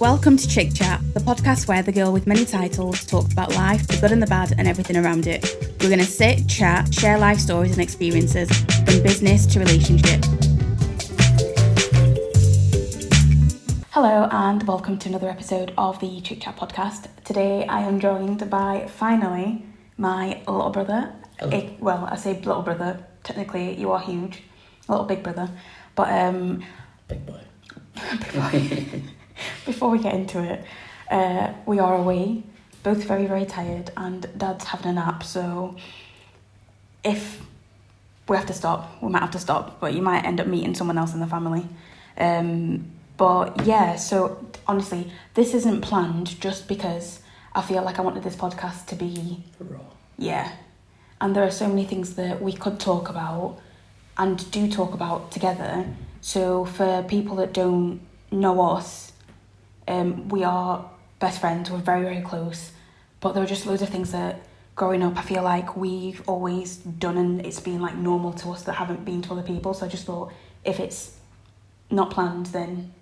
Welcome to Chik Chat, the podcast where the girl with many titles talks about life, the good and the bad, and everything around it. We're going to sit, chat, share life stories and experiences, from business to relationship. Hello and welcome to another episode of the Chik Chat Podcast. Today I am joined by, finally, my little brother. I say little brother, technically you are huge, a little big brother, but Big boy. Before we get into it, we are away, both very, very tired, and Dad's having a nap, so if we have to stop, we might have to stop, but you might end up meeting someone else in the family. But yeah, so honestly, this isn't planned just because I feel like I wanted this podcast to be raw. Yeah. And there are so many things that we could talk about and do talk about together. So for people that don't know us, we are best friends, we're very, very close, but there are just loads of things that growing up I feel like we've always done and it's been like normal to us that haven't been to other people. So I just thought if it's not planned, then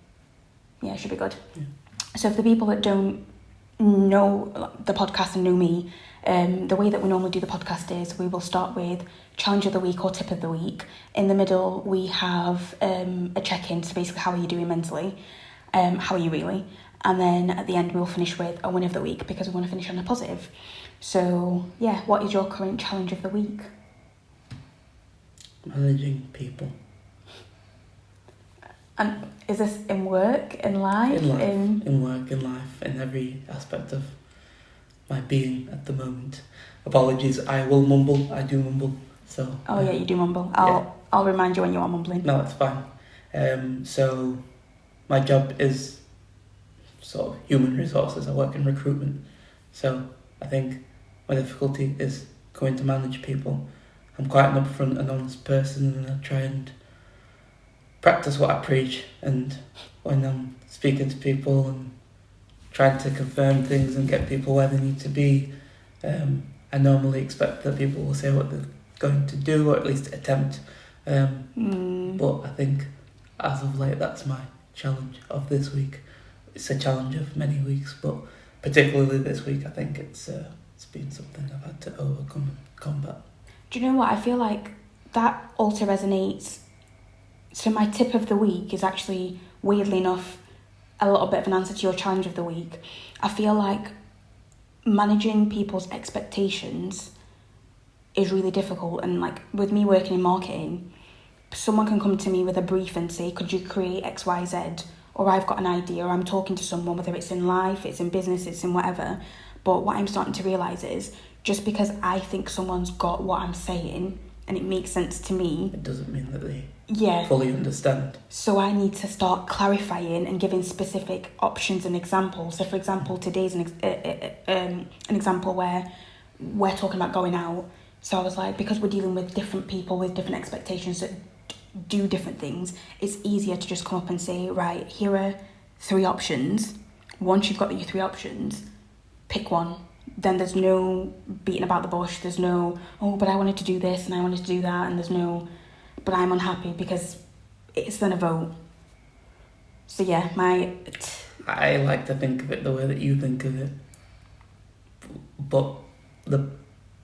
yeah, it should be good. Yeah. So for the people that don't know the podcast and know me, the way that we normally do the podcast is we will start with challenge of the week or tip of the week. In the middle we have a check-in, so basically how are you doing mentally, how are you really, and then at the end we'll finish with a win of the week because we want to finish on a positive. So yeah, what is your current challenge of the week? Managing people. And is this in work, in life? In work, in life, in every aspect of my being at the moment. Apologies, I will mumble, I do mumble. So. Oh yeah, you do mumble. I'll remind you when you are mumbling. No, that's fine. So my job is sort of human resources. I work in recruitment. So I think my difficulty is going to manage people. I'm quite an upfront and honest person, and I try and practice what I preach, and when I'm speaking to people and trying to confirm things and get people where they need to be, I normally expect that people will say what they're going to do, or at least attempt. But I think as of late that's my challenge of this week. It's a challenge of many weeks, but particularly this week I think it's been something I've had to overcome and combat. Do you know what? I feel like that also resonates. So my tip of the week is actually, weirdly enough, a little bit of an answer to your challenge of the week. I feel like managing people's expectations is really difficult. And like with me working in marketing, someone can come to me with a brief and say, could you create X, Y, Z? Or I've got an idea, or I'm talking to someone, whether it's in life, it's in business, it's in whatever. But what I'm starting to realise is just because I think someone's got what I'm saying and it makes sense to me, it doesn't mean that they fully understand. So I need to start clarifying and giving specific options and examples. So for example, today's an example where we're talking about going out. So I was like, because we're dealing with different people with different expectations that do different things, it's easier to just come up and say, right, here are 3 options. Once you've got your 3 options, pick one. Then there's no beating about the bush. There's no, oh, but I wanted to do this and I wanted to do that. And there's no, but I'm unhappy, because it's then a vote. So yeah, I like to think of it the way that you think of it. But the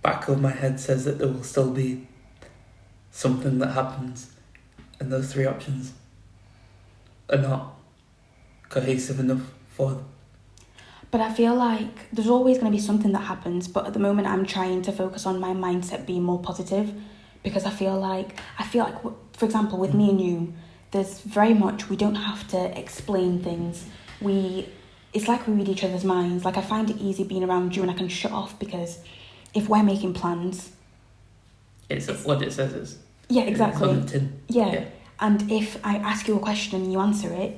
back of my head says that there will still be something that happens, and those 3 options are not cohesive enough for them. But I feel like there's always going to be something that happens, but at the moment I'm trying to focus on my mindset being more positive, because I feel like, for example, with me and you, there's very much, we don't have to explain things. It's like we read each other's minds. Like I find it easy being around you and I can shut off, because if we're making plans, it's what it says is. Yeah, exactly. It's on the tin. Yeah. And if I ask you a question and you answer it,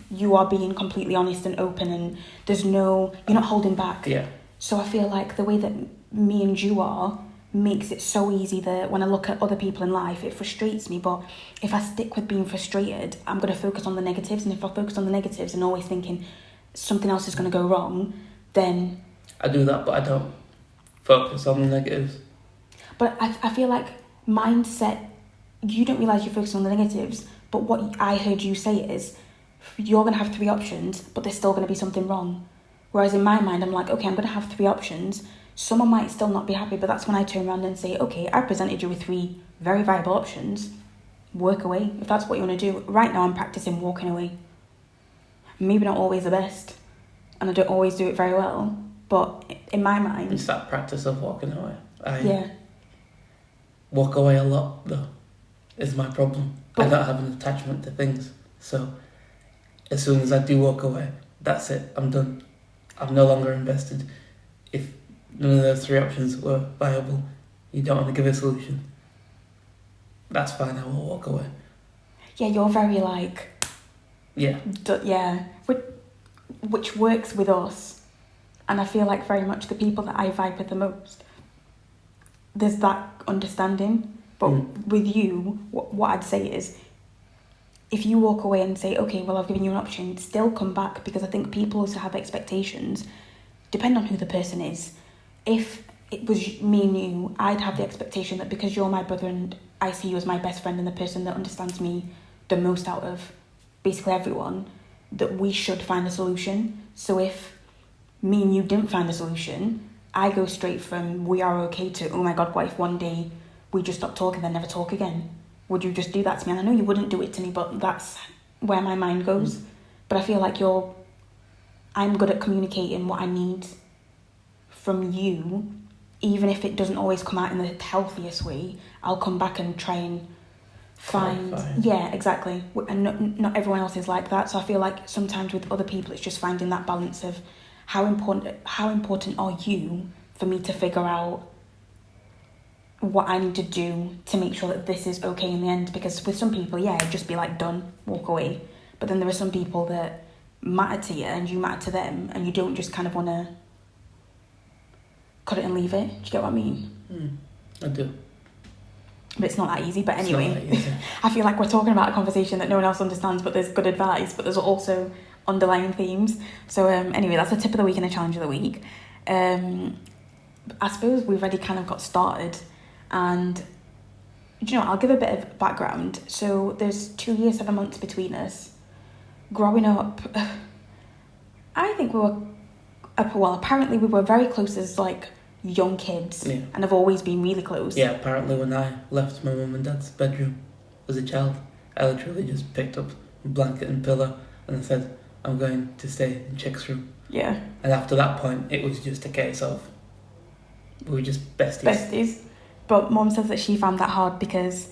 you are being completely honest and open, and you're not holding back. Yeah. So I feel like the way that me and you are makes it so easy that when I look at other people in life, it frustrates me. But if I stick with being frustrated, I'm going to focus on the negatives. And if I focus on the negatives and always thinking something else is going to go wrong, then... I do that, but I don't focus on the negatives. But I feel like mindset, you don't realise you're focusing on the negatives, but what I heard you say is you're going to have 3 options, but there's still going to be something wrong. Whereas in my mind, I'm like, okay, I'm going to have 3 options. Someone might still not be happy, but that's when I turn around and say, okay, I presented you with 3 very viable options. Work away, if that's what you want to do. Right now, I'm practicing walking away. Maybe not always the best, and I don't always do it very well, but in my mind... It's that practice of walking away. Yeah. Walk away a lot, though, is my problem. But, I don't have an attachment to things, so as soon as I do walk away, that's it, I'm done. I'm no longer invested. If none of those 3 options were viable, you don't want to give a solution, that's fine, I will walk away. Yeah, you're very like... Yeah. Yeah, which works with us. And I feel like very much the people that I vibe with the most, there's that understanding. But with you, what I'd say is, if you walk away and say, okay, well, I've given you an option, still come back, because I think people also have expectations, depending on who the person is. If it was me and you, I'd have the expectation that because you're my brother and I see you as my best friend and the person that understands me the most out of basically everyone, that we should find a solution. So if me and you didn't find a solution, I go straight from we are okay to, oh my God, what if one day we just stop talking and never talk again? Would you just do that to me? And I know you wouldn't do it to me, but that's where my mind goes. But I feel like I'm good at communicating what I need from you, even if it doesn't always come out in the healthiest way. I'll come back and try and find... Yeah, exactly. And not everyone else is like that. So I feel like sometimes with other people, it's just finding that balance of how important are you for me to figure out what I need to do to make sure that this is okay in the end. Because with some people, yeah, it'd just be like, done, walk away. But then there are some people that matter to you and you matter to them, and you don't just kind of want to cut it and leave it. Do you get what I mean? I do. But it's not that easy. But anyway, It's not that easy. I feel like we're talking about a conversation that no one else understands, but there's good advice, but there's also underlying themes. So anyway, that's a tip of the week and a challenge of the week. I suppose we've already kind of got started, and do you know, I'll give a bit of background. So there's 2 years, 7 months between us. Growing up, I think we were, well, apparently we were very close as like young kids, Yeah. and have always been really close. Yeah, apparently when I left my mum and dad's bedroom as a child, I literally just picked up a blanket and pillow and I said, I'm going to stay in Chik's room. Yeah. And after that point, it was just a case of, we were just besties. But Mum says that she found that hard because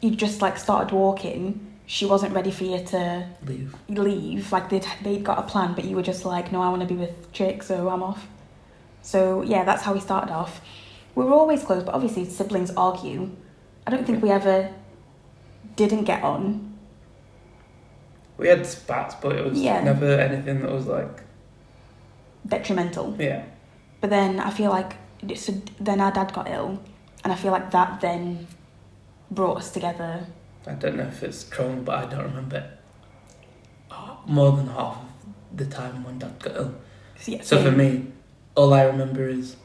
you just like started walking. She wasn't ready for you to leave. Like they'd got a plan, but you were just like, no, I want to be with Chik, so I'm off. So yeah, that's how we started off. We were always close, but obviously siblings argue. I don't think we ever didn't get on. We had spats, but it was never anything that was like... detrimental. Yeah. But then I feel like, so then our dad got ill, and I feel like that then brought us together. I don't know if it's true, but I don't remember more than half of the time when Dad got ill. Yeah, so for me, all I remember is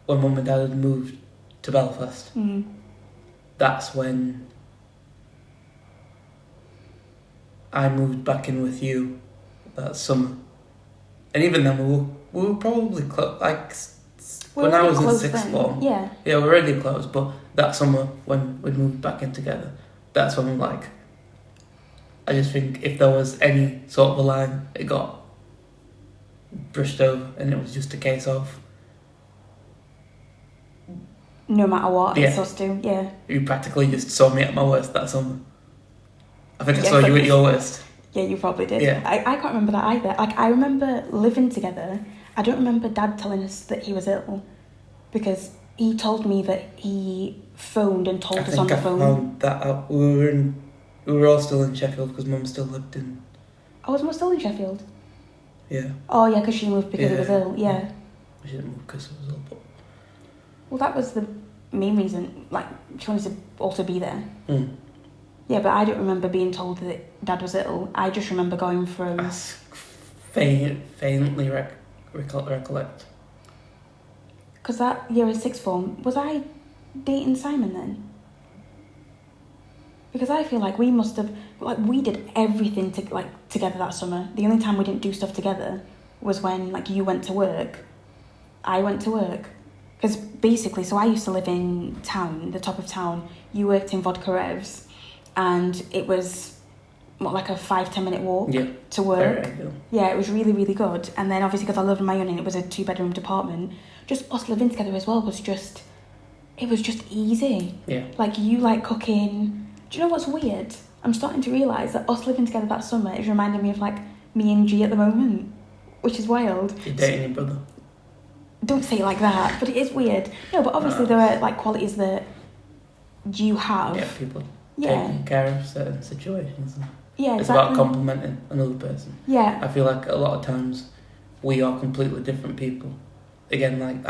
when Mum and Dad had moved to Belfast. That's when I moved back in with you that summer. And even then we were probably close, like when I was in sixth form. Yeah, we were really close, but that summer when we moved back in together, that's when like, I just think if there was any sort of a line, it got brushed over, and it was just a case of no matter what, it's us two. Yeah, you practically just saw me at my worst that summer. I think I saw you at your worst. Yeah, you probably did. Yeah. I can't remember that either. Like, I remember living together. I don't remember Dad telling us that he was ill, because he told me that he phoned and told us on the phone. I found that out. We were all still in Sheffield because Mum still lived in... Oh, was Mum still in Sheffield? Yeah. Oh, yeah, because she moved because he was ill, yeah. She didn't move because he was ill, but... Well, that was the main reason, like, she wanted to also be there. Yeah, but I don't remember being told that Dad was ill. I just remember going from... I faintly recollect. Because that year of sixth form, was I dating Simon then? Because I feel like we must have, like, we did everything together that summer. The only time we didn't do stuff together was when, like, you went to work, I went to work. Because basically, so I used to live in town, the top of town. You worked in Vodka Revs, and it was, like a 5-10 minute walk to work. Yeah, it was really, really good. And then obviously because I lived on my own and it was a 2-bedroom apartment, just us living together as well was just, it was just easy. Yeah. Like, you like cooking. Do you know what's weird? I'm starting to realise that us living together that summer is reminding me of, like, me and G at the moment, which is wild. You're dating your brother. Don't say it like that, but it is weird. No, but obviously there are, like, qualities that you have. Yeah, people taking care of certain situations. Yeah, exactly. It's about complimenting another person. Yeah. I feel like a lot of times we are completely different people. Again, like,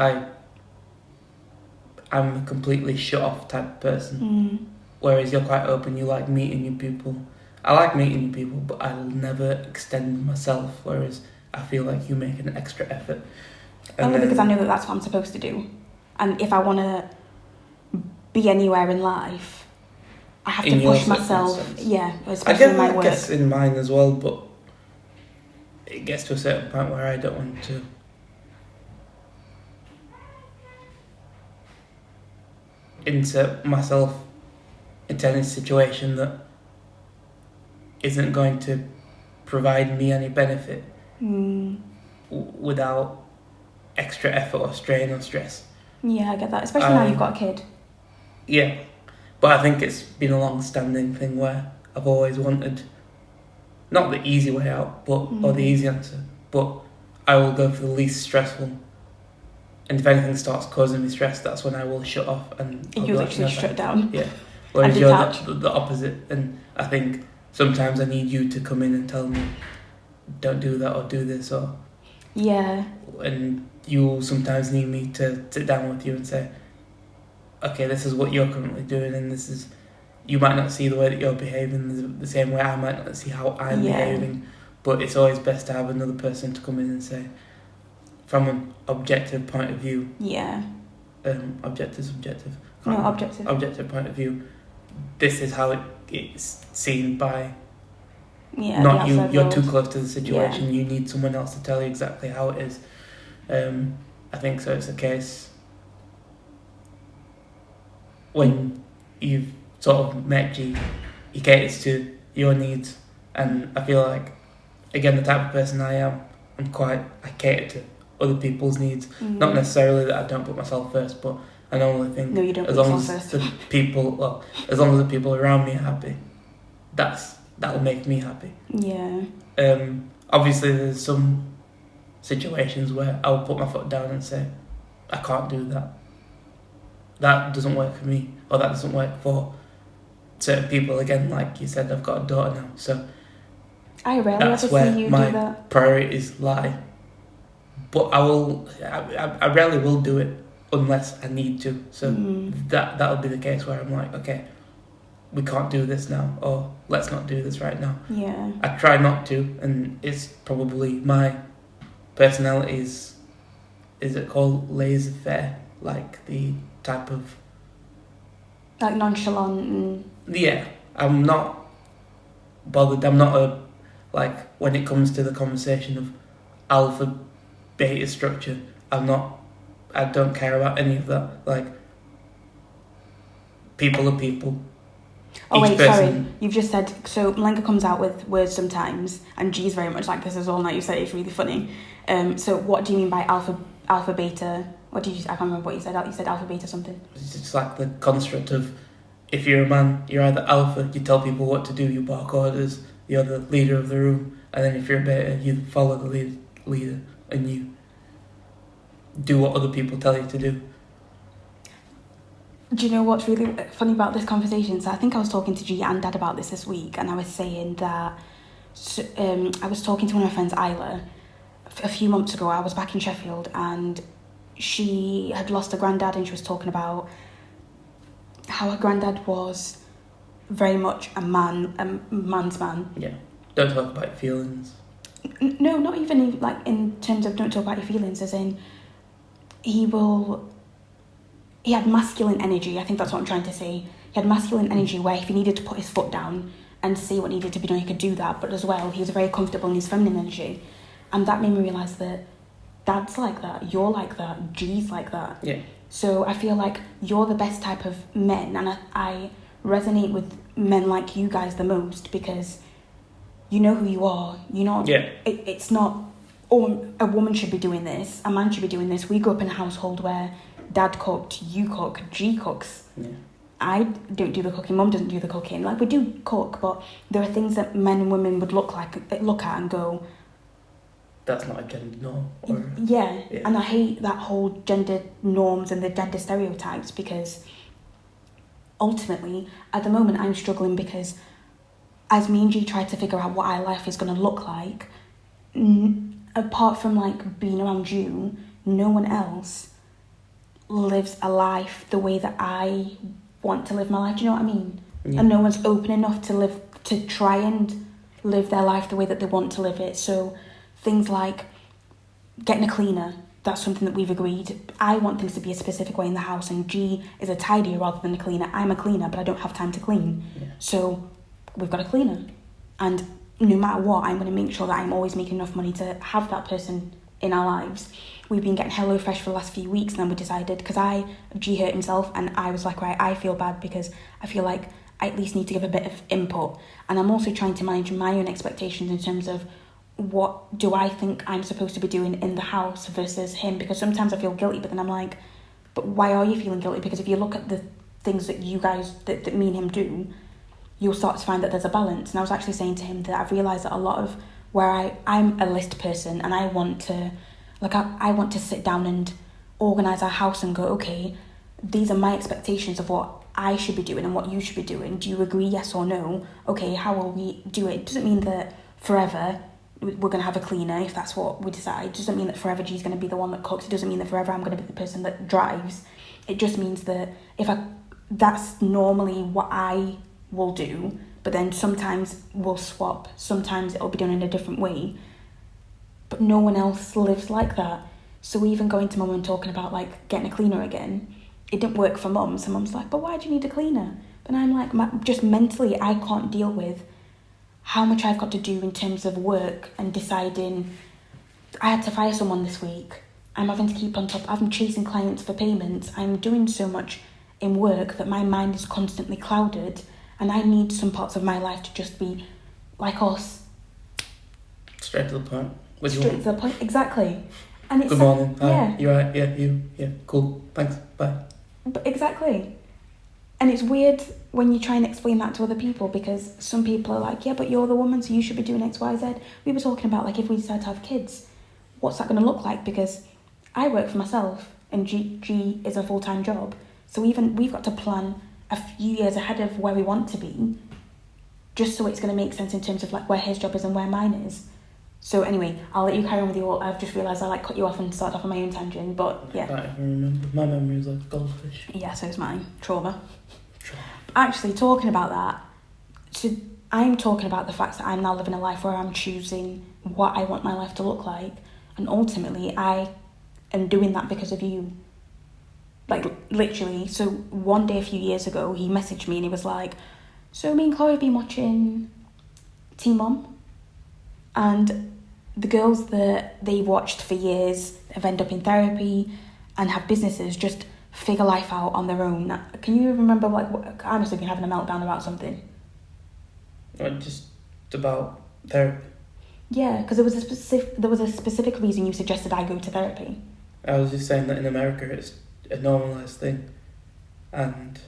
I'm a completely shut off type of person. Whereas you're quite open, you like meeting new people. I like meeting new people, but I'll never extend myself, whereas I feel like you make an extra effort. Only because I know that that's what I'm supposed to do. And if I want to be anywhere in life, I have to push myself. Yeah, especially in my work. I guess in mine as well, but it gets to a certain point where I don't want to insert myself into any situation that isn't going to provide me any benefit without extra effort or strain or stress. Yeah, I get that, especially now you've got a kid. Yeah, but I think it's been a long-standing thing where I've always wanted, not the easy way out, but or the easy answer, but I will go for the least stressful. And if anything starts causing me stress, that's when I will shut off and you literally shut down. Yeah. Whereas you're the opposite, and I think sometimes I need you to come in and tell me, don't do that or do this, or and you sometimes need me to sit down with you and say, okay, this is what you're currently doing, and this is, you might not see the way that you're behaving the same way I might not see how I'm behaving, but it's always best to have another person to come in and say, from an objective point of view. Yeah. Subjective. No, objective. Objective point of view. This is how it's seen by. Yeah. Not you. You're too close to the situation. Yeah. You need someone else to tell you exactly how it is. I think so. It's a case when you've sort of met G, he caters to your needs, and I feel like, again, the type of person I am, I cater to other people's needs. Not necessarily that I don't put myself first, but I normally think as long as the people around me are happy, that'll make me happy. Yeah. Obviously there's some situations where I'll put my foot down and say, I can't do that. That doesn't work for me, or that doesn't work for certain people. Again, like you said, I've got a daughter now, so I rarely ever see you do that. My priorities lie. But I rarely will do it unless I need to. So that'll be the case where I'm like, okay, we can't do this now, or let's not do this right now. Yeah. I try not to, and it's probably my personality is it called laissez-faire? Like the type of... Like nonchalant and... Yeah, I'm not bothered. I'm not when it comes to the conversation of alpha beta structure, I don't care about any of that. Like, people are people. Oh wait, sorry, you've just said, so Malenka comes out with words sometimes, and G's very much like this as well. Now you said it's really funny. So what do you mean by alpha beta? What did you? I can't remember what you said. You said alpha beta something. It's just like the construct of, if you're a man, you're either alpha, you tell people what to do, you bark orders, you're the leader of the room, and then if you're a beta, you follow the leader and you do what other people tell you to do. Do you know what's really funny about this conversation? So I think I was talking to G and Dad about this week, and I was saying that I was talking to one of my friends, Isla, a few months ago. I was back in Sheffield, and she had lost her granddad, and she was talking about how her granddad was very much a man's man. Yeah, don't talk about your feelings. No, not even like in terms of don't talk about your feelings, as in he had masculine energy. I think that's what I'm trying to say. He had masculine energy where if he needed to put his foot down and say what needed to be done, he could do that. But as well, he was very comfortable in his feminine energy. And that made me realise that Dad's like that, you're like that, G's like that. Yeah. So I feel like you're the best type of men, and I resonate with men like you guys the most because you know who you are. You're not. Yeah. It's not. Oh, a woman should be doing this. A man should be doing this. We grew up in a household where Dad cooked, you cook, G cooks. Yeah. I don't do the cooking. Mum doesn't do the cooking. Like, we do cook, but there are things that men and women would look at and go, that's not a gender norm. Or, yeah. And I hate that whole gender norms and the gender stereotypes because ultimately, at the moment, I'm struggling because as me and G try to figure out what our life is going to look like, apart from like being around you, no one else lives a life the way that I want to live my life. Do you know what I mean? Yeah. And no one's open enough to try and live their life the way that they want to live it. So things like getting a cleaner, that's something that we've agreed. I want things to be a specific way in the house, and G is a tidier rather than a cleaner. I'm a cleaner, but I don't have time to clean. Yeah. So we've got a cleaner. And no matter what, I'm going to make sure that I'm always making enough money to have that person in our lives. We've been getting HelloFresh for the last few weeks, and then we decided, because G hurt himself, and I was like, right, I feel bad because I feel like I at least need to give a bit of input. And I'm also trying to manage my own expectations in terms of what do I think I'm supposed to be doing in the house versus him, because sometimes I feel guilty, but then I'm like, but why are you feeling guilty? Because if you look at the things that you guys, that me and him do, you'll start to find that there's a balance. And I was actually saying to him that I've realised that a lot of where I'm a list person, and I want to, like, I want to sit down and organise our house and go, okay, these are my expectations of what I should be doing and what you should be doing. Do you agree, yes or no? Okay, how will we do it? It doesn't mean that forever we're going to have a cleaner if that's what we decide. It doesn't mean that forever G's going to be the one that cooks. It doesn't mean that forever I'm going to be the person that drives. It just means that that's normally what I will do, but then sometimes we'll swap. Sometimes it'll be done in a different way. But no one else lives like that. So even going to Mum and talking about like getting a cleaner again, it didn't work for Mum. So Mum's like, but why do you need a cleaner? But I'm like, just mentally I can't deal with how much I've got to do in terms of work and deciding. I had to fire someone this week. I'm having to keep on top. I'm chasing clients for payments. I'm doing so much in work that my mind is constantly clouded, and I need some parts of my life to just be like us. Straight to the point. Straight to the point, exactly. And it's good morning. Hi. Yeah. You right? Yeah. You. Yeah. Cool. Thanks. Bye. But exactly. And it's weird when you try and explain that to other people, because some people are like, yeah, but you're the woman, so you should be doing X, Y, Z. We were talking about, like, if we decide to have kids, what's that going to look like? Because I work for myself and G is a full-time job. So even we've got to plan a few years ahead of where we want to be, just so it's going to make sense in terms of, like, where his job is and where mine is. So anyway, I'll let you carry on with your... I've just realised I, like, cut you off and started off on my own tangent, but yeah. I can't even remember. My memory is like a goldfish. Yeah, so is mine. Trauma. Actually, talking about that, I'm talking about the fact that I'm now living a life where I'm choosing what I want my life to look like, and ultimately I am doing that because of you. Like, literally. So one day a few years ago, he messaged me and he was like, so me and Chloe have been watching Teen Mom, and the girls that they watched for years have ended up in therapy and have businesses, just figure life out on their own. Can you remember, like, I must have been having a meltdown about something? Just about therapy. Yeah, because there was a specific reason you suggested I go to therapy. I was just saying that in America it's a normalised thing, and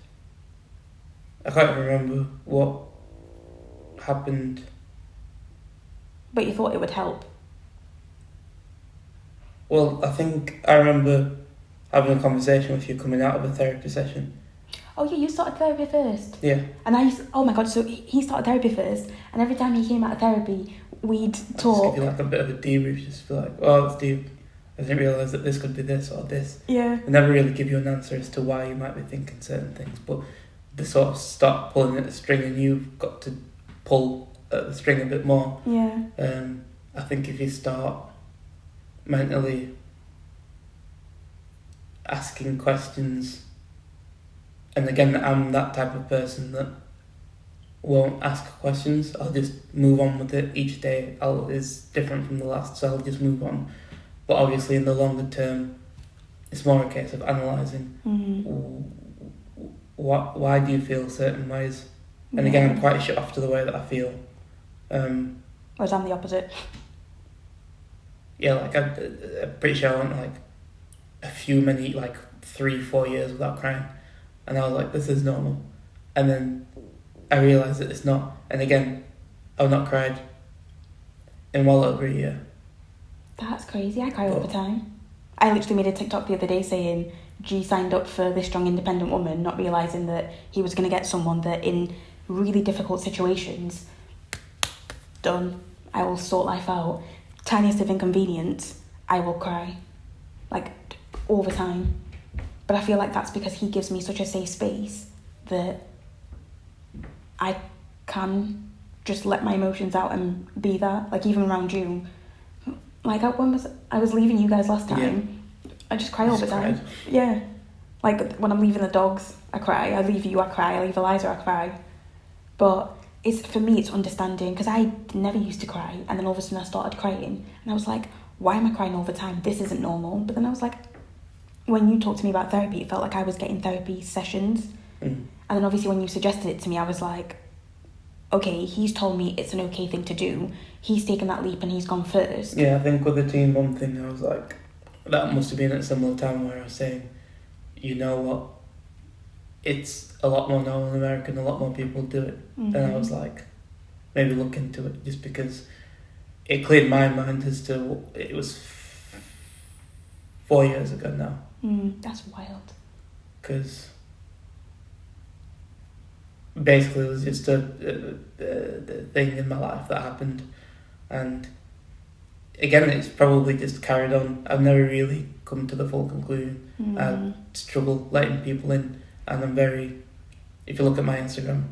I can't remember what happened. But you thought it would help. Well, I think I remember having a conversation with you coming out of a therapy session. Oh yeah, you started therapy first. Yeah. And oh my god, so he started therapy first, and every time he came out of therapy, we'd talk. Just give you like a bit of a debrief, just be like, oh, it's deep. I didn't realise that this could be this or this. Yeah. They never really give you an answer as to why you might be thinking certain things, but they sort of start pulling at the string, and you've got to pull at the string a bit more. Yeah. I think if you start mentally asking questions And again, I'm that type of person that won't ask questions. I'll just move on with it. Each day is different from the last, so I'll just move on. But obviously, in the longer term, it's more a case of analysing. Why do you feel certain ways? And again, I'm quite shut off to the way that I feel. Whereas I'm the opposite. Yeah, like I'm pretty sure I went like a few, many, like 3-4 years without crying. And I was like, this is normal. And then I realised that it's not. And again, I've not cried in well over a year. That's crazy. I cry all the time. I literally made a TikTok the other day saying G signed up for this strong independent woman, not realising that he was going to get someone that in really difficult situations, done, I will sort life out. Tiniest of inconvenience, I will cry. Like, all the time. But I feel like that's because he gives me such a safe space that I can just let my emotions out and be that. Like, even around you. Like, I was leaving you guys last time, I just cry all the time. Cried. Yeah. Like, when I'm leaving the dogs, I cry. I leave you, I cry. I leave Eliza, I cry. But for me, it's understanding, because I never used to cry, and then all of a sudden I started crying, and I was like, why am I crying all the time? This isn't normal. But then I was like, when you talked to me about therapy, it felt like I was getting therapy sessions. And then obviously when you suggested it to me, I was like, okay, he's told me it's an okay thing to do. He's taken that leap and he's gone first. Yeah, I think with the teen mum thing, I was like, that must have been at a similar time where I was saying, you know what, it's a lot more known in America and a lot more people do it. And I was like, maybe look into it, just because it cleared my mind as to, it was 4 years ago now. That's wild. Because basically it was just a thing in my life that happened, and again it's probably just carried on. I've never really come to the full conclusion. I struggle letting people in, and I'm very, if you look at my Instagram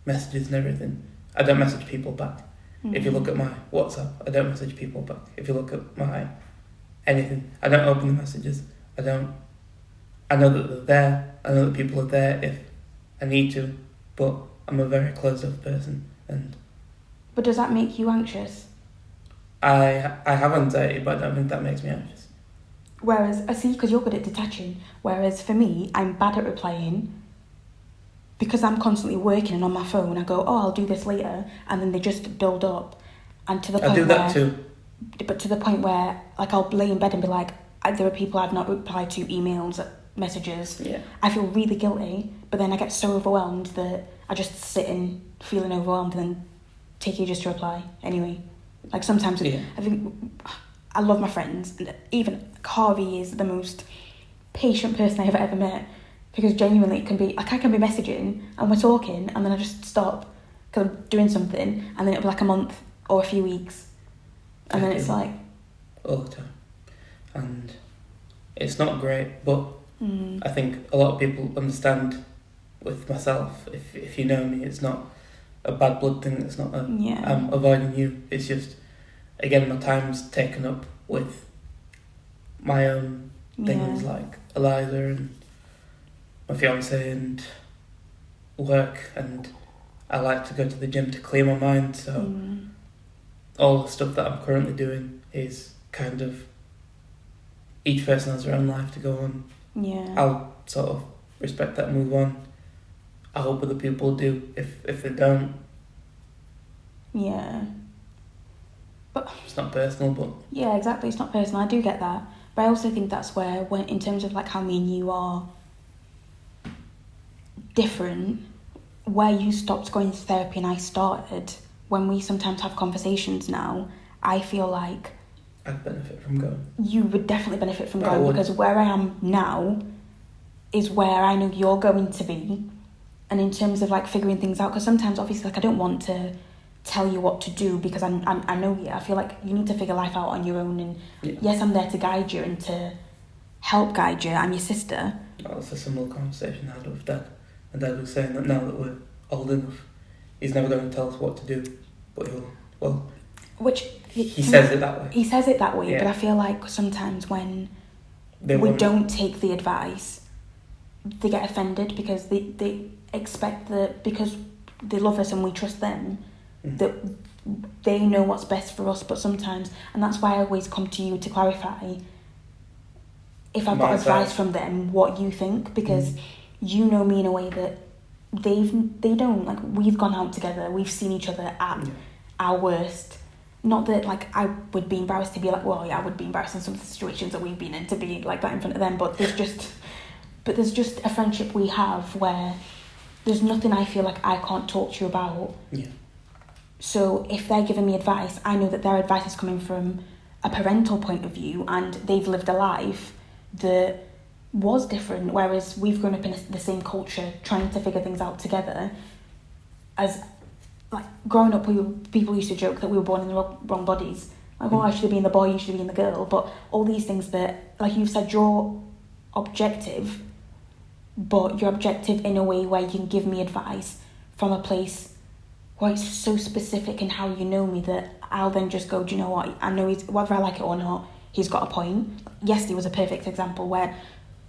messages and everything, I don't message people back. If you look at my WhatsApp, I don't message people back. If you look at my anything, I don't open the messages. I know that they're there. I know that people are there if I need to, but I'm a very closed-off person. But does that make you anxious? I have anxiety, but I don't think that makes me anxious. Whereas, I see, because you're good at detaching. Whereas for me, I'm bad at replying. Because I'm constantly working and on my phone, I go, oh, I'll do this later. And then they just build up. And to the point I do that too. But to the point where, like, I'll lay in bed and be like, there are people I've not replied to, emails, messages. Yeah. I feel really guilty, but then I get so overwhelmed that I just sit in feeling overwhelmed and then take ages to reply anyway. Like, sometimes I think I love my friends, and even Harvey is the most patient person I have ever met, because genuinely it can be, like, I can be messaging and we're talking and then I just stop because I'm doing something, and then it'll be like a month or a few weeks, and then it's like... all the time. And it's not great, but I think a lot of people understand with myself, if you know me, it's not a bad blood thing, it's not I'm avoiding you, it's just, again, my time's taken up with my own things, like Eliza and my fiance and work, and I like to go to the gym to clear my mind, so all the stuff that I'm currently doing is kind of, each person has their own life to go on. I'll sort of respect that and move on. I hope other people do. If they don't, but it's not personal. But yeah, exactly, it's not personal. I do get that, but I also think that's where, when in terms of like how me and you are different, where you stopped going to therapy and I started, when we sometimes have conversations now, I feel like I'd benefit from going. You would definitely benefit from going, because where I am now is where I know you're going to be. And in terms of like figuring things out, because sometimes obviously like I don't want to tell you what to do, because I know you. I feel like you need to figure life out on your own, and yes, I'm there to guide you and to help guide you. I'm your sister. That was a similar conversation I had with Dad. And Dad was saying that now that we're old enough, he's never going to tell us what to do, but which he says it that way. He says it that way, but I feel like sometimes when we don't take the advice, they get offended because they expect that because they love us and we trust them, that they know what's best for us. But sometimes, and that's why I always come to you to clarify if I've got advice from them, what you think, because you know me in a way that they don't. Like, we've gone out together, we've seen each other at our worst. Not that, like, I would be embarrassed to be like, well, yeah, I would be embarrassed in some of the situations that we've been in to be like that in front of them, but there's just a friendship we have where there's nothing I feel like I can't talk to you about. Yeah. So if they're giving me advice, I know that their advice is coming from a parental point of view and they've lived a life that was different, whereas we've grown up in the same culture trying to figure things out together. As like growing up, people used to joke that we were born in the wrong bodies. Like, oh, I should have been the boy, you should have been the girl. But all these things that, like you've said, you're objective, but you're objective in a way where you can give me advice from a place where it's so specific in how you know me that I'll then just go, do you know what, I know he's, whether I like it or not, he's got a point. Yesterday was a perfect example where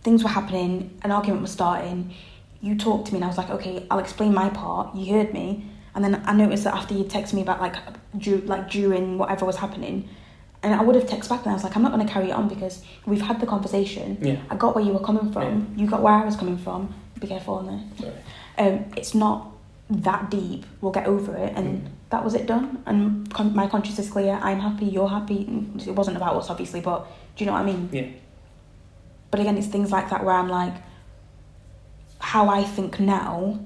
things were happening, an argument was starting, you talked to me and I was like, okay, I'll explain my part, you heard me, and then I noticed that after you texted me about during whatever was happening, and I would have texted back and I was like, I'm not going to carry it on because we've had the conversation. Yeah. I got where you were coming from. Yeah. You got where I was coming from. Be careful on there. Sorry. It's not that deep. We'll get over it. And that was it done. And my conscience is clear. I'm happy. You're happy. It wasn't about us, obviously, but do you know what I mean? Yeah. But again, it's things like that where I'm like, how I think now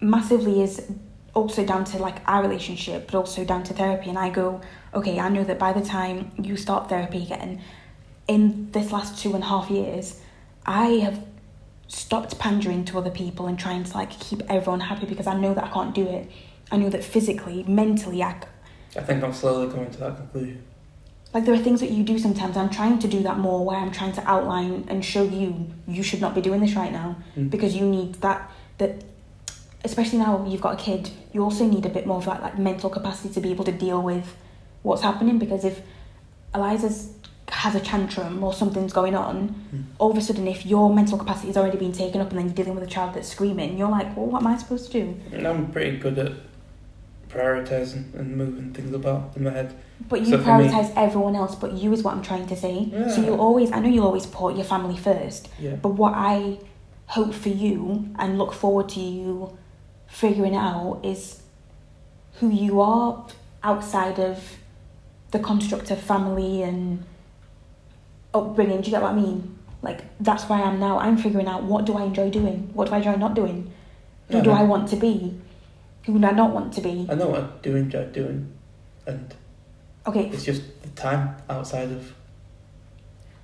massively is also down to like our relationship, but also down to therapy. And I go, okay, I know that by the time you start therapy again, in this last 2.5 years, I have stopped pandering to other people and trying to like keep everyone happy because I know that I can't do it. I know that physically, mentally, I think I'm slowly coming to that conclusion. Like, there are things that you do sometimes. I'm trying to do that more, where I'm trying to outline and show you should not be doing this right now because you need that especially now you've got a kid, you also need a bit more of like mental capacity to be able to deal with what's happening, because if Eliza has a tantrum or something's going on, all of a sudden if your mental capacity has already been taken up and then you're dealing with a child that's screaming, you're like, well, what am I supposed to do? And I'm pretty good at prioritising and moving things about in my head. But you prioritise everyone else but you is what I'm trying to say. Yeah. So I know you'll always put your family first, but what I hope for you and look forward to you figuring out is who you are outside of the construct of family and upbringing. Do you get what I mean? Like, that's where I am now. I'm figuring out, what do I enjoy doing? What do I enjoy not doing? Who do I want to be? Who do I not want to be? I know what I do enjoy doing, and it's just the time outside of...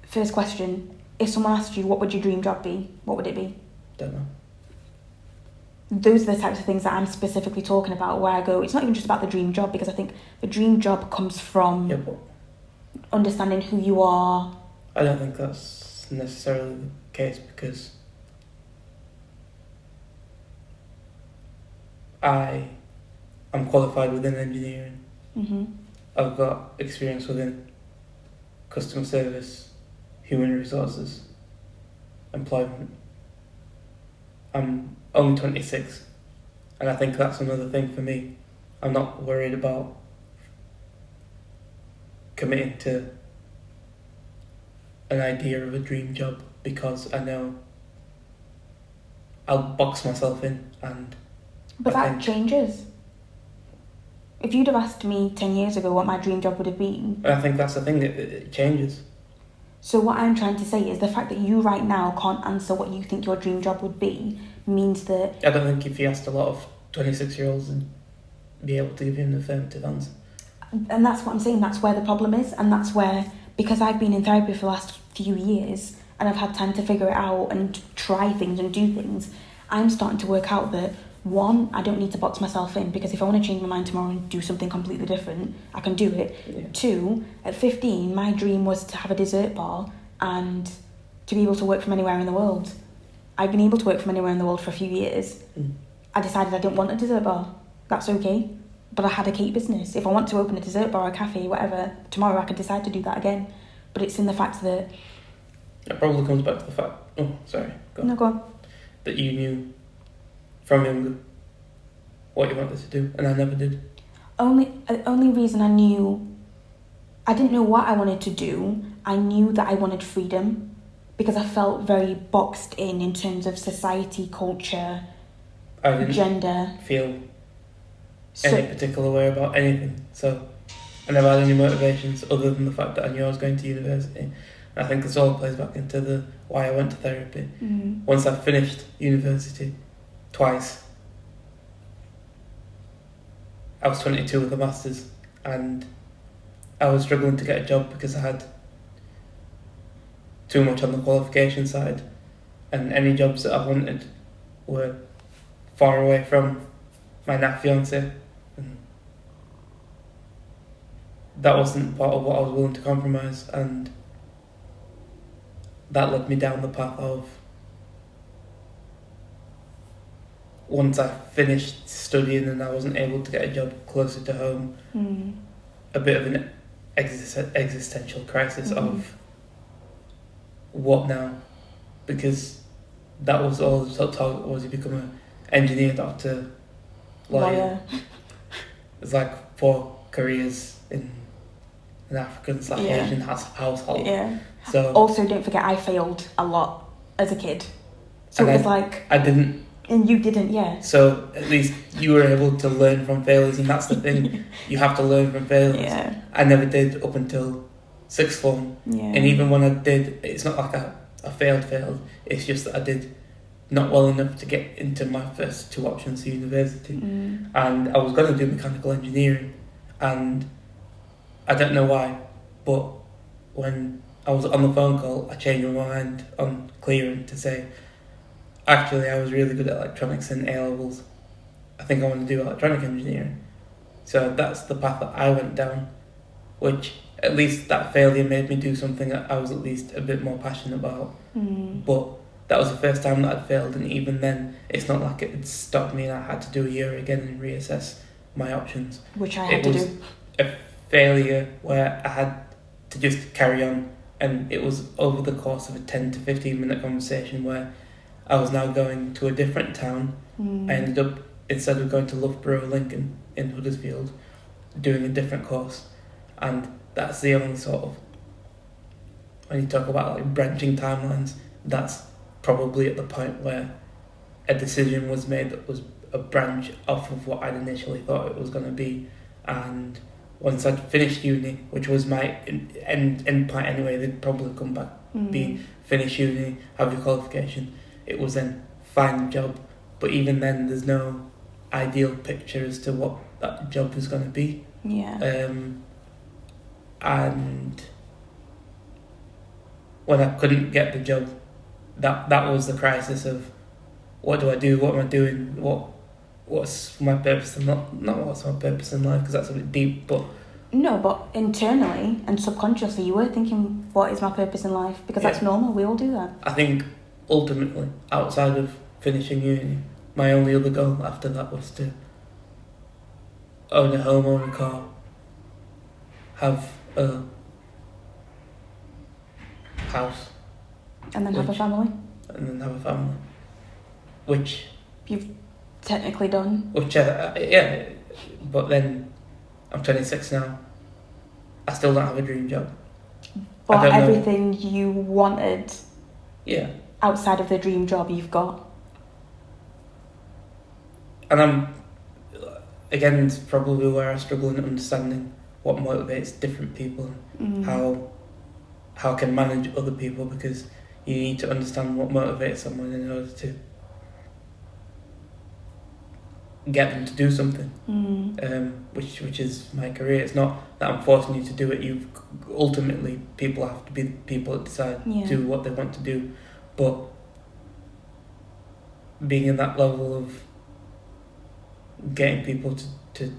First question, if someone asked you what would your dream job be, what would it be? Don't know. Those are the types of things that I'm specifically talking about, where I go, it's not even just about the dream job, because I think the dream job comes from understanding who you are. I don't think that's necessarily the case, because I'm qualified within engineering. I've got experience within customer service, human resources, employment. I'm only 26, and I think that's another thing for me. I'm not worried about committing to an idea of a dream job, because I know I'll box myself in. But that changes. If you'd have asked me 10 years ago what my dream job would have been... I think that's the thing, it changes. So what I'm trying to say is the fact that you right now can't answer what you think your dream job would be means that... I don't think if you asked a lot of 26-year-olds and be able to give you an affirmative answer. And that's what I'm saying, that's where the problem is, and that's where, because I've been in therapy for the last few years and I've had time to figure it out and try things and do things, I'm starting to work out that, one, I don't need to box myself in, because if I want to change my mind tomorrow and do something completely different, I can do it. Yeah. 2, at 15, my dream was to have a dessert bar and to be able to work from anywhere in the world. I've been able to work from anywhere in the world for a few years. I decided I didn't want a dessert bar. That's okay. But I had a cake business. If I want to open a dessert bar or a cafe, whatever, tomorrow I could decide to do that again. But it's in the fact that... It probably comes back to the fact... Oh, sorry. No, go on. That you knew from younger what you wanted to do, and I never did. Only reason I didn't know what I wanted to do. I knew that I wanted freedom because I felt very boxed in terms of society, culture, I didn't gender. feel any particular way about anything, so I never had any motivations other than the fact that I knew I was going to university. And I think this all plays back into the why I went to therapy. Once I finished university twice, I was 22 with a master's, and I was struggling to get a job because I had too much on the qualification side, and any jobs that I wanted were far away from my now fiance, and that wasn't part of what I was willing to compromise, and that led me down the path of, once I finished studying and I wasn't able to get a job closer to home, a bit of an existential crisis of what now, because that was all the sort of target was: you become an engineer, doctor, lawyer. It's like 4 careers in an African/Asian household. Yeah. So also, don't forget, I failed a lot as a kid. So it was like... I didn't. And you didn't, yeah. So at least you were able to learn from failures, and that's the thing. You have to learn from failures. Yeah. I never did up until 6th form. Yeah. And even when I did, it's not like I failed. It's just that I did not well enough to get into my first 2 options to university. And I was going to do mechanical engineering, and I don't know why, but when I was on the phone call, I changed my mind on clearing to say, actually, I was really good at electronics in A-levels. I think I want to do electronic engineering. So that's the path that I went down, which at least that failure made me do something that I was at least a bit more passionate about. But that was the first time that I'd failed, and even then, it's not like it had stopped me and I had to do a year again and reassess my options. Which I had to do. It was a failure where I had to just carry on, and it was over the course of a 10 to 15 minute conversation where I was now going to a different town. I ended up, instead of going to Loughborough Lincoln in Huddersfield, doing a different course. And that's the only sort of, when you talk about branching timelines, that's probably at the point where a decision was made that was a branch off of what I'd initially thought it was going to be. And once I'd finished uni, which was my end point anyway, they'd probably come back, be finish uni, have your qualification. It was then find a job, but even then there's no ideal picture as to what that job is going to be. Yeah. And when I couldn't get the job, that was the crisis of, what do I do? What am I doing? What's my purpose? And not what's my purpose in life, because that's a bit deep. But no, but internally and subconsciously, you were thinking, what is my purpose in life? Because that's normal. We all do that. I think ultimately, outside of finishing uni, my only other goal after that was to own a home, own a car, have a house, and then have a family. And then have a family, which you've technically done. Which yeah, but then I'm 26 now. I still don't have a dream job. But everything you wanted. Yeah. Outside of the dream job you've got. And I'm, again, it's probably where I struggle in understanding what motivates different people, how I can manage other people, because you need to understand what motivates someone in order to get them to do something, which is my career. It's not that I'm forcing you to do it. Ultimately, people have to be the people that decide to do what they want to do. But being in that level of getting people to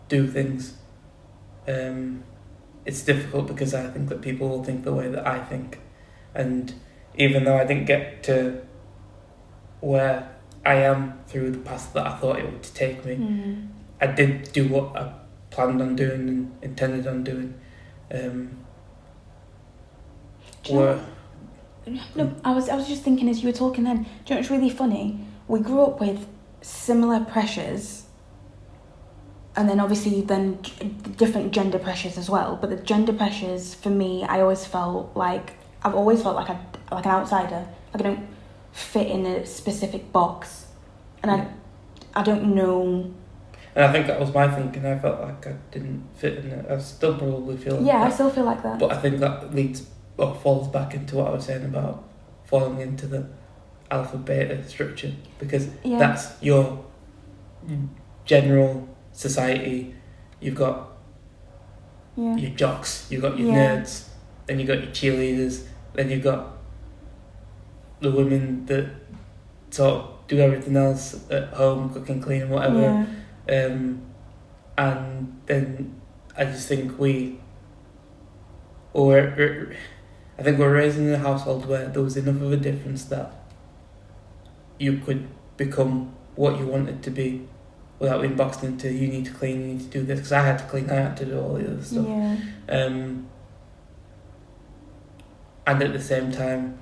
do things, it's difficult, because I think that people will think the way that I think. And even though I didn't get to where I am through the path that I thought it would take me, I did do what I planned on doing and intended on doing. No, I was just thinking as you were talking then, do you know what's really funny? We grew up with similar pressures, and then obviously then different gender pressures as well. But the gender pressures, for me, I've always felt like an outsider. Like I don't fit in a specific box. And I don't know. And I think that was my thinking. I felt like I didn't fit in it. I still probably feel like that. I still feel like that. But I think that leads or falls back into what I was saying about falling into the alpha beta structure, because that's your general society. You've got your jocks, you've got your nerds, then you've got your cheerleaders, then you've got the women that sort of do everything else at home, cooking, cleaning, whatever. And then I just think we're raised in a household where there was enough of a difference that you could become what you wanted to be without being boxed into you need to clean, you need to do this, because I had to clean, I had to do all the other stuff. And at the same time,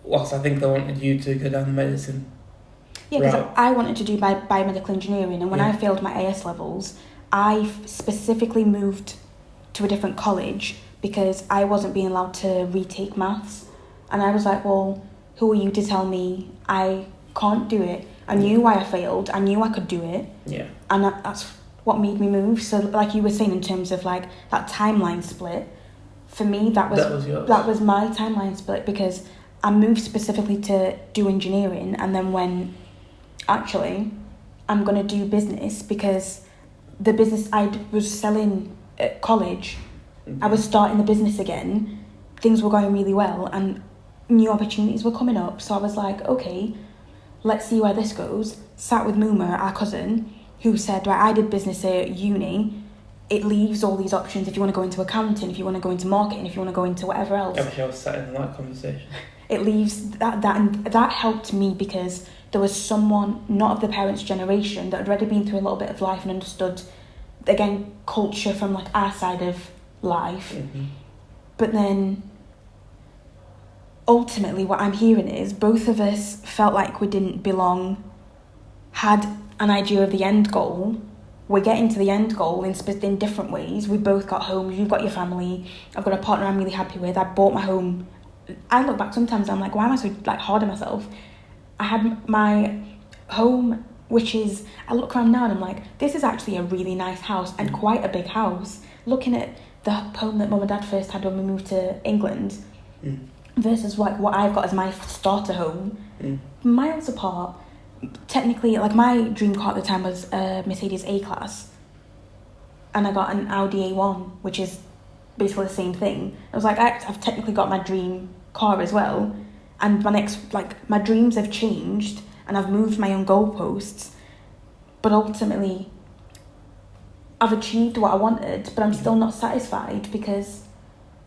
whilst I think they wanted you to go down the medicine because I wanted to do biomedical engineering, and when I failed my AS levels, I specifically moved to a different college because I wasn't being allowed to retake maths. And I was like, well, who are you to tell me I can't do it? I knew why I failed. I knew I could do it. Yeah. And that's what made me move. So like you were saying in terms of like that timeline split, for me that was my timeline split, because I moved specifically to do engineering, and then when actually I'm going to do business, because the business I was selling at college, I was starting the business again, things were going really well and new opportunities were coming up. So I was like, okay, let's see where this goes. Sat with Muma, our cousin, who said, right, I did business at uni, it leaves all these options if you want to go into accounting, if you want to go into marketing, if you want to go into whatever else. I wish I was sat in that conversation. It leaves that helped me, because there was someone not of the parents' generation that had already been through a little bit of life and understood, again, culture from like our side of life. But then ultimately what I'm hearing is both of us felt like we didn't belong, had an idea of the end goal. We're getting to the end goal in different ways. We both got homes. You've got your family. I've got a partner I'm really happy with. I bought my home. I look back sometimes, I'm like, why am I so like hard on myself? I had my home, which is, I look around now and I'm like, this is actually a really nice house and quite a big house. Looking at the home that Mum and Dad first had when we moved to England versus like what I've got as my starter home, miles apart. Technically, like my dream car at the time was a Mercedes A-Class, and I got an Audi A1, which is basically the same thing. I was like, I've technically got my dream car as well, and my dreams have changed, and I've moved my own goalposts, but ultimately I've achieved what I wanted, but I'm still not satisfied, because...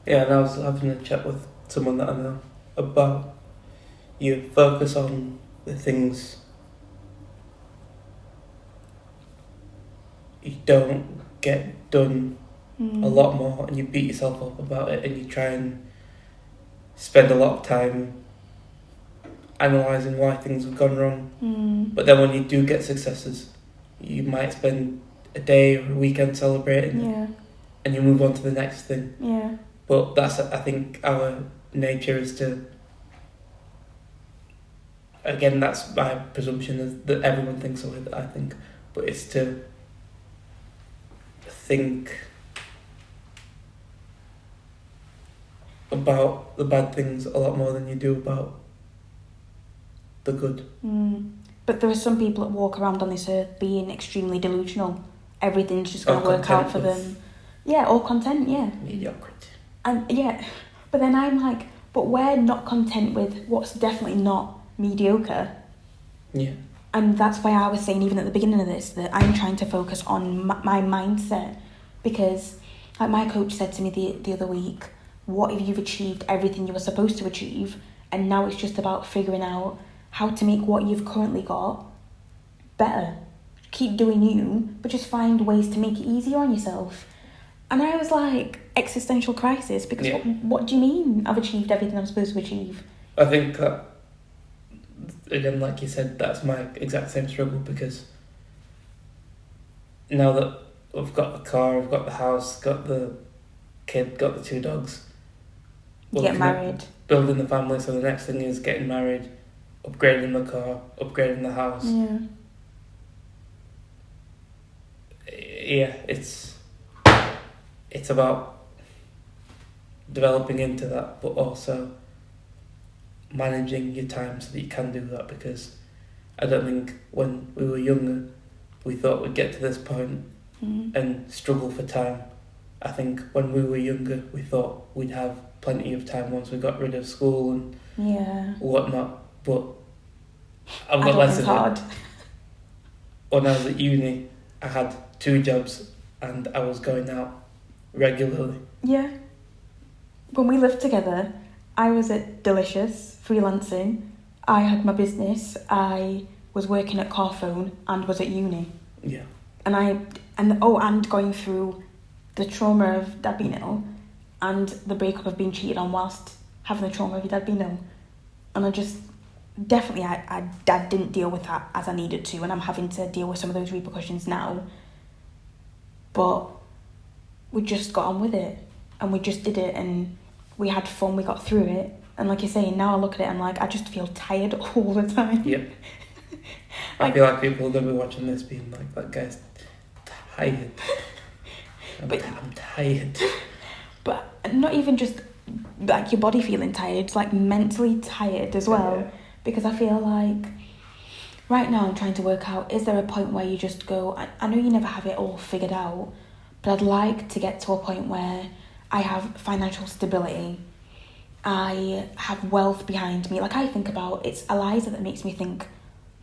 Yeah, and I was having a chat with someone that I know about you focus on the things you don't get done a lot more, and you beat yourself up about it, and you try and spend a lot of time analysing why things have gone wrong. But then when you do get successes, you might spend a day or a weekend celebrating it, and you move on to the next thing. But that's, I think, our nature is to, again, that's my presumption, is that everyone thinks of it, I think, but it's to think about the bad things a lot more than you do about the good. But there are some people that walk around on this earth being extremely delusional. Everything's just going to work out for them. Or content, Mediocrity. And but then I'm like, but we're not content with what's definitely not mediocre. And that's why I was saying, even at the beginning of this, that I'm trying to focus on my mindset, because like my coach said to me the other week, what if you've achieved everything you were supposed to achieve, and now it's just about figuring out how to make what you've currently got better. Keep doing you, but just find ways to make it easier on yourself. And I was like, existential crisis, because what do you mean I've achieved everything I'm supposed to achieve? I think that, again, like you said, that's my exact same struggle, because now that I've got the car, I've got the house, got the kid, got the 2 dogs. Get married. Building the family, so the next thing is getting married, upgrading the car, upgrading the house. Yeah. Yeah, it's about developing into that, but also managing your time so that you can do that, because I don't think when we were younger we thought we'd get to this point and struggle for time. I think when we were younger we thought we'd have plenty of time once we got rid of school and whatnot, but I've got less of it. When I was at uni, I had 2 jobs and I was going out regularly. Yeah. When we lived together, I was at Delicious, freelancing. I had my business. I was working at Carphone and was at uni. Yeah. And going through the trauma of dad being ill and the breakup of being cheated on whilst having the trauma of your dad being ill. And I just, definitely, I didn't deal with that as I needed to, and I'm having to deal with some of those repercussions now. But we just got on with it, and we just did it, and we had fun, we got through it. And like you're saying, now I look at it and like, I just feel tired all the time. Yep. I feel like people are going to be watching this being like, that guy's tired. I'm tired. But not even just like your body feeling tired, it's like mentally tired as well. Yeah. Because I feel like right now I'm trying to work out, is there a point where you just go, I know you never have it all figured out, but I'd like to get to a point where I have financial stability, I have wealth behind me. Like, I think about, it's Eliza that makes me think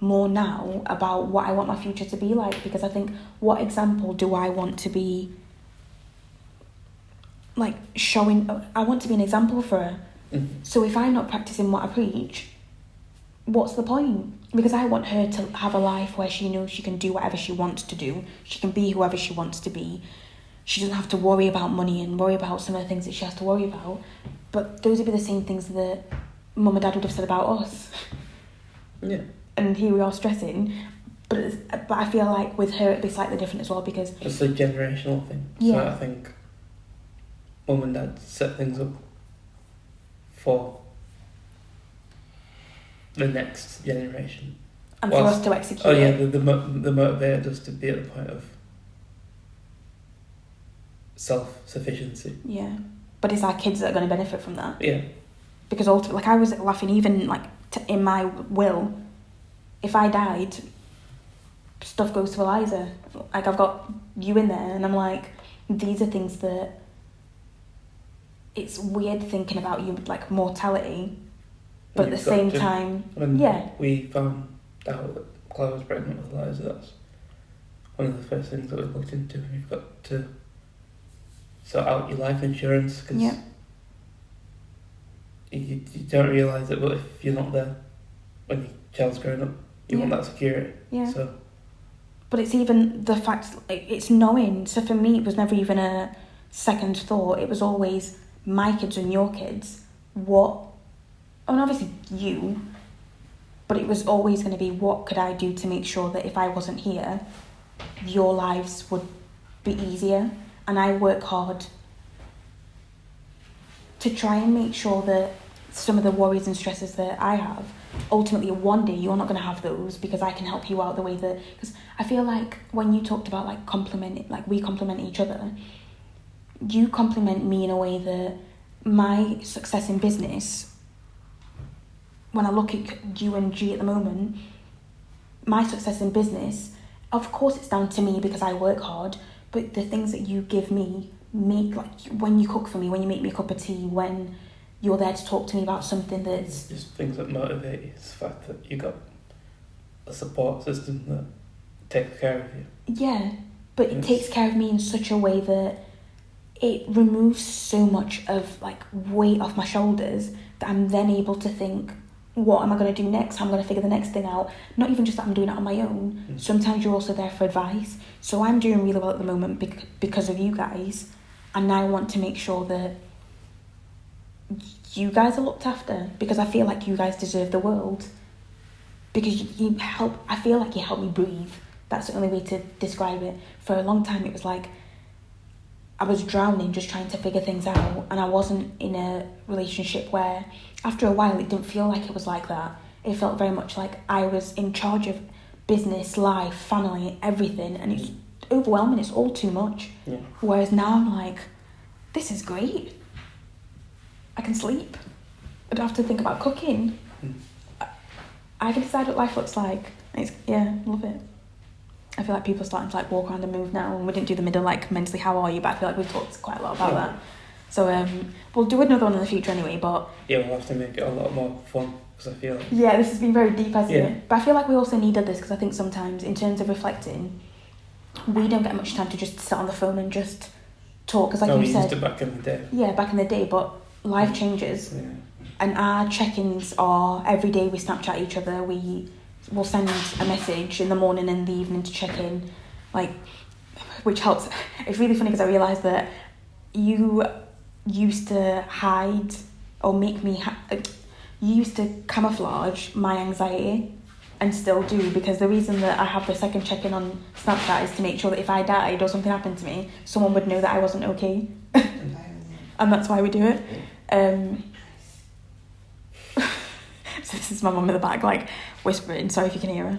more now about what I want my future to be like, because I think, what example do I want to be, like, showing? I want to be an example for her. So if I'm not practicing what I preach, what's the point? Because I want her to have a life where she knows she can do whatever she wants to do, she can be whoever she wants to be, she doesn't have to worry about money and worry about some of the things that she has to worry about. But those would be the same things that mum and dad would have said about us. Yeah. And here we are stressing. But I feel like with her it'd be slightly different as well, because it's a generational thing. Yeah. So I think mum and dad set things up for the next generation. And for us to execute. Oh yeah, the motivated us to be at the point of self-sufficiency. Yeah. But it's our kids that are going to benefit from that. Yeah. Because ultimately, like, I was laughing, even like in my will, if I died, stuff goes to Eliza. Like, I've got you in there, and I'm like, these are things that, it's weird thinking about you, like, mortality, but at the same time, when we found out that Claire was pregnant with Eliza, that's one of the first things that we looked into. You've got to sort out your life insurance, because you don't realise it, but if you're not there when your child's growing up, you want that security. Yeah. So. But it's even the fact, it's knowing. So for me, it was never even a second thought. It was always my kids and your kids. What? And obviously you. But it was always going to be, what could I do to make sure that if I wasn't here, your lives would be easier? And I work hard to try and make sure that some of the worries and stresses that I have, ultimately one day you're not going to have those, because I can help you out the way that, because I feel like when you talked about like we complement each other, you compliment me in a way that my success in business, when I look at you and G at the moment, my success in business, of course it's down to me because I work hard, but the things that you give me make, like when you cook for me, when you make me a cup of tea, when you're there to talk to me about something that's... Just things that motivate you. It's the fact that you got a support system that takes care of you. Yeah, but it takes care of me in such a way that it removes so much of like weight off my shoulders that I'm then able to think, what am I going to do next? How am I going to figure the next thing out? Not even just that I'm doing it on my own. Sometimes you're also there for advice. So I'm doing really well at the moment because of you guys. and I want to make sure that you guys are looked after, because I feel like you guys deserve the world, because I feel like you help me breathe. That's the only way to describe it. For a long time it was like I was drowning just trying to figure things out, and I wasn't in a relationship where after a while it didn't feel like it was like that. It felt very much like I was in charge of business, life, family, everything, and it's overwhelming, it's all too much. Yeah. Whereas now I'm like, this is great. I can sleep. I don't have to think about cooking. I can decide what life looks like. Love it. I feel like people are starting to like walk around and move now, and we didn't do the middle like mentally how are you, but I feel like we've talked quite a lot about that. So we'll do another one in the future anyway, but yeah, we'll have to make it a lot more fun, because I feel like this has been very deep, hasn't it? But I feel like we also needed this, because I think sometimes in terms of reflecting, we don't get much time to just sit on the phone and just talk, because like you said, used to back in the day. Yeah, back in the day, but life changes. Yeah. And our check-ins are every day. We Snapchat each other. We will send a message in the morning and the evening to check in, like, which helps. It's really funny because I realised that you used to hide or make me. You used to camouflage my anxiety, and still do, because the reason that I have the second check-in on Snapchat is to make sure that if I died or something happened to me, someone would know that I wasn't okay, and that's why we do it. So this is my mum in the back, like, whispering. Sorry if you can hear her.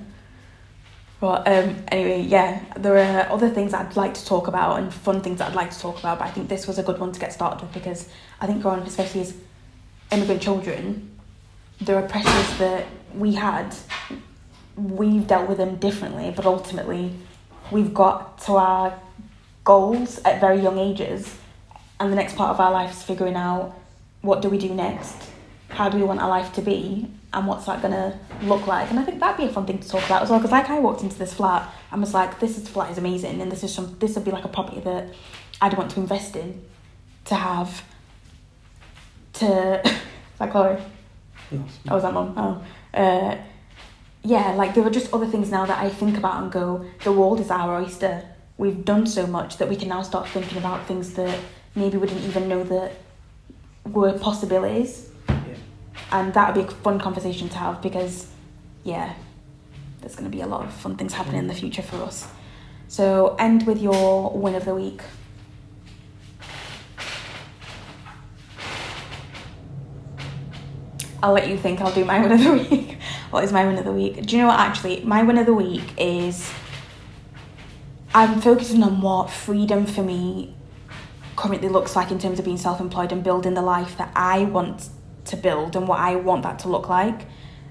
But anyway, yeah, there are other things I'd like to talk about and fun things that I'd like to talk about, but I think this was a good one to get started with, because I think growing up, especially as immigrant children, there are pressures that we've dealt with them differently, but ultimately we've got to our goals at very young ages, and the next part of our life is figuring out, what do we do next? How do we want our life to be? And what's that going to look like? And I think that'd be a fun thing to talk about as well, because like I walked into this flat and was like, this flat is amazing, and this would be like a property that I'd want to invest in, to have, to... Is that Chloe? Oh, is that Mum? Oh. Yeah, like there are just other things now that I think about and go, the world is our oyster. We've done so much that we can now start thinking about things that maybe we didn't even know that were possibilities. And that would be a fun conversation to have, because, there's going to be a lot of fun things happening in the future for us. So, end with your win of the week. I'll let you think. I'll do my win of the week. What is my win of the week? Do you know what, actually? My win of the week is I'm focusing on what freedom for me currently looks like in terms of being self-employed and building the life that I want to build and what I want that to look like,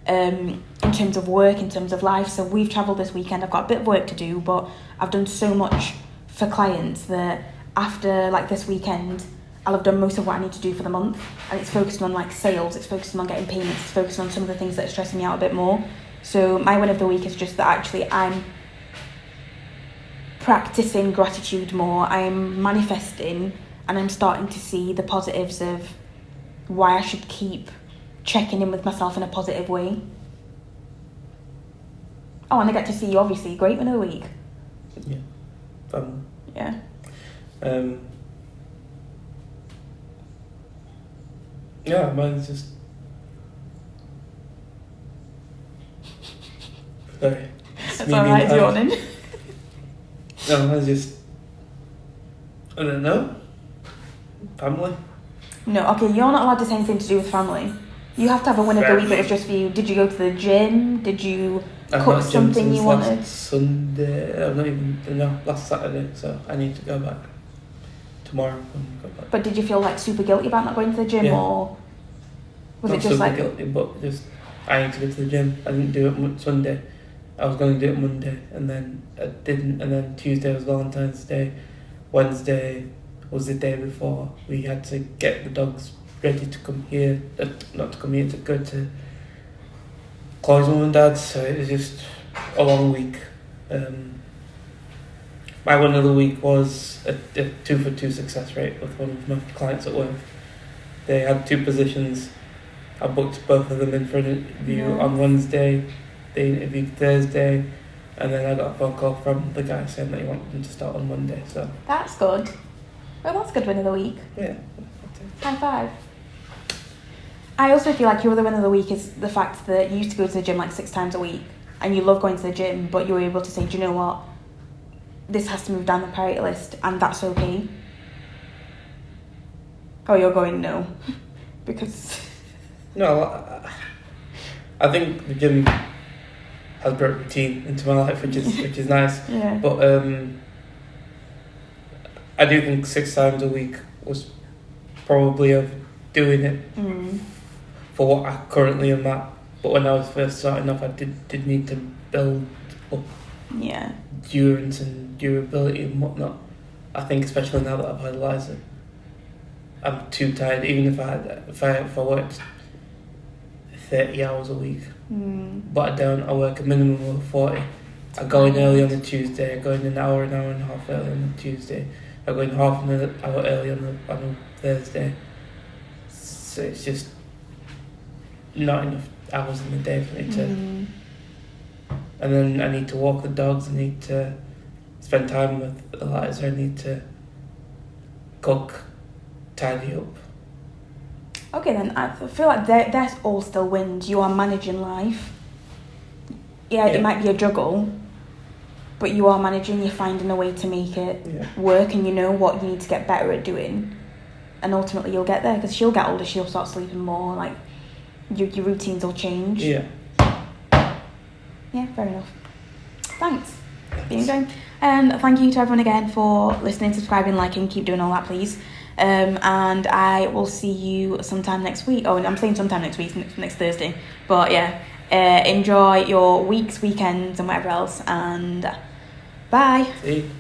in terms of work, in terms of life. So we've travelled this weekend. I've got a bit of work to do, but I've done so much for clients that after like this weekend, I'll have done most of what I need to do for the month, and it's focusing on like sales, it's focusing on getting payments, it's focusing on some of the things that are stressing me out a bit more. So my win of the week is just that actually I'm practicing gratitude more, I'm manifesting, and I'm starting to see the positives of why I should keep checking in with myself in a positive way. Oh, and I get to see you, obviously. Great win of the week. Yeah. Fun. Yeah. Yeah, mine's just... Sorry. That's alright, it's yawning. No, mine's just... I don't know. Family. No, okay, you're not allowed to say anything to do with family. You have to have a win of the week, but it's just for you. Did you go to the gym? Did you cook something you wanted? Last Sunday, I'm not even, no, last Saturday, so I need to go back tomorrow. But did you feel like super guilty about not going to the gym, or was not it just like... guilty, but just, I need to go to the gym. I didn't do it Sunday. I was going to do it Monday, and then I didn't, and then Tuesday was Valentine's Day. Wednesday was the day before we had to get the dogs ready to come here, not to come here, to go to Chloe's mum and dad's, so it was just a long week. My one of the week was a 2-for-2 success rate with one of my clients at work. They had 2 positions. I booked both of them in for an interview on Wednesday. They interviewed Thursday, and then I got a phone call from the guy saying that he wanted them to start on Monday. So that's good. Well, that's a good win of the week. Yeah. High five. I also feel like your other win of the week is the fact that you used to go to the gym like 6 times a week and you love going to the gym, but you were able to say, do you know what? This has to move down the priority list and that's okay. Oh, you're going no. Because... No, I think the gym has brought routine into my life, which is nice. Yeah. But I do think 6 times a week was probably of doing it for what I currently am at. But when I was first starting off, I did need to build up endurance and durability and whatnot. I think especially now that I've had Eliza, I'm too tired. Even if I worked 30 hours a week, but I don't. I work a minimum of 40. I go in early on a Tuesday. I go in an hour and a half early on a Tuesday. I go in half an hour early on a Thursday. So it's just not enough hours in the day for me to. And then I need to walk the dogs. I need to spend time with Eliza. I need to cook, tidy up. Okay then, I feel like that's all still wins. You are managing life. Yeah, it might be a juggle, but you are managing, you're finding a way to make it work, and you know what you need to get better at doing. And ultimately you'll get there, because she'll get older, she'll start sleeping more, like, your routines will change. Yeah. Yeah, fair enough. Thanks. Being going. And thank you to everyone again for listening, subscribing, liking, keep doing all that, please. And I will see you sometime next week. Oh, I'm saying sometime next week, next Thursday. But yeah, enjoy your weeks, weekends, and whatever else. And bye. See you.